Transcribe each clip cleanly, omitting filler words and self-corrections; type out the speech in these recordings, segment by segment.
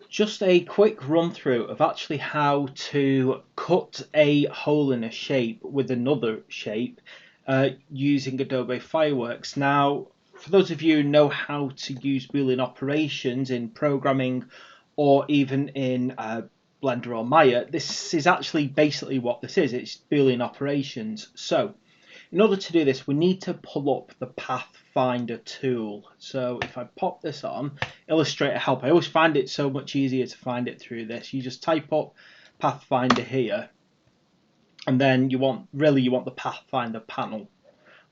Just a quick run through of actually how to cut a hole in a shape with another shape using Adobe Fireworks. Now, for those of you who know how to use Boolean operations in programming or even in Blender or Maya, this is actually basically what this is. It's Boolean operations. So in order to do this, we need to pull up the Pathfinder tool. So if I pop this on, Illustrator Help, I always find it so much easier to find it through this. You just type up Pathfinder here, and then you want the Pathfinder panel.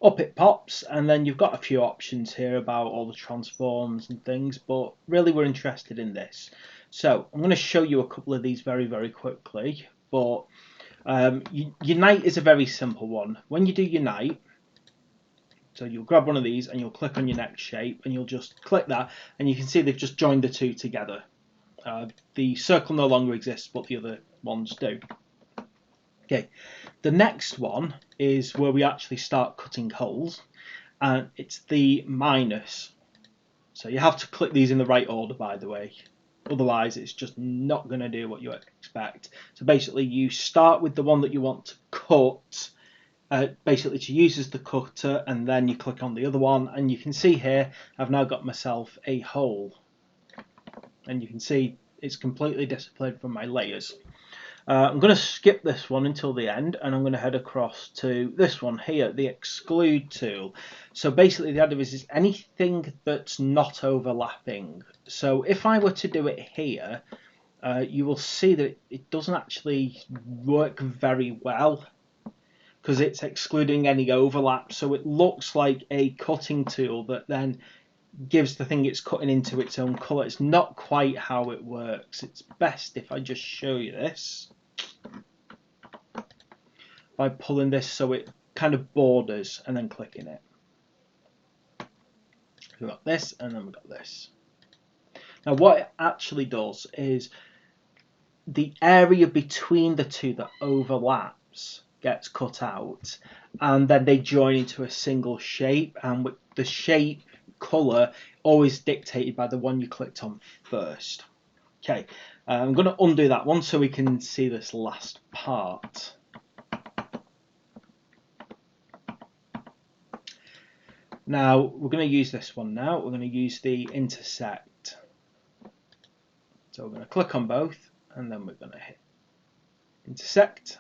Up it pops, and then you've got a few options here about all the transforms and things, but really we're interested in this. So I'm going to show you a couple of these very, very quickly, but Unite is a very simple one. When you do Unite, so you'll grab one of these and you'll click on your next shape and you'll just click that, and you can see they've just joined the two together. The circle no longer exists, but the other ones do. Okay, the next one is where we actually start cutting holes, and it's the minus. So you have to click these in the right order, by the way. Otherwise, it's just not going to do what you expect. So basically, you start with the one that you want to cut, basically to use as the cutter, and then you click on the other one, and you can see here I've now got myself a hole, and you can see it's completely disappeared from my layers. I'm going to skip this one until the end, and I'm going to head across to this one here, the Exclude tool. So basically the idea is anything that's not overlapping. So if I were to do it here, you will see that it doesn't actually work very well because it's excluding any overlap. So it looks like a cutting tool that then gives the thing it's cutting into its own colour. It's not quite how it works. It's best if I just show you this by pulling this so it kind of borders and then clicking it. We've got this and then we've got this. Now what it actually does is the area between the two that overlaps gets cut out, and then they join into a single shape, and with the shape colour always dictated by the one you clicked on first. Okay, I'm going to undo that one so we can see this last part. Now we're going to use this one now. We're going to use the intersect. So we're going to click on both, and then we're going to hit intersect.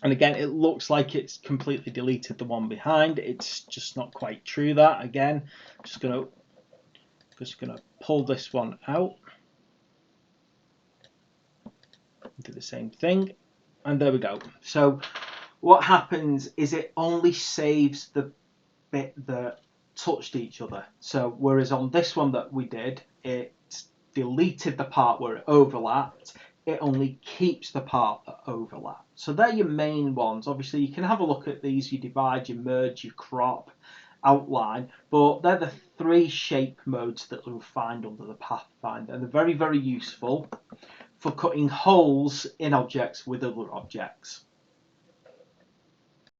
And again, it looks like it's completely deleted the one behind. It's just not quite true. That again, just gonna pull this one out, do the same thing, and there we go. So what happens is it only saves the bit that touched each other. So whereas on this one that we did, it deleted the part where it overlapped, it only keeps the part that overlapped. So they're your main ones. Obviously you can have a look at these, you divide, you merge, you crop, outline, but they're the three shape modes that you'll find under the Pathfinder, and they're very, very useful for cutting holes in objects with other objects.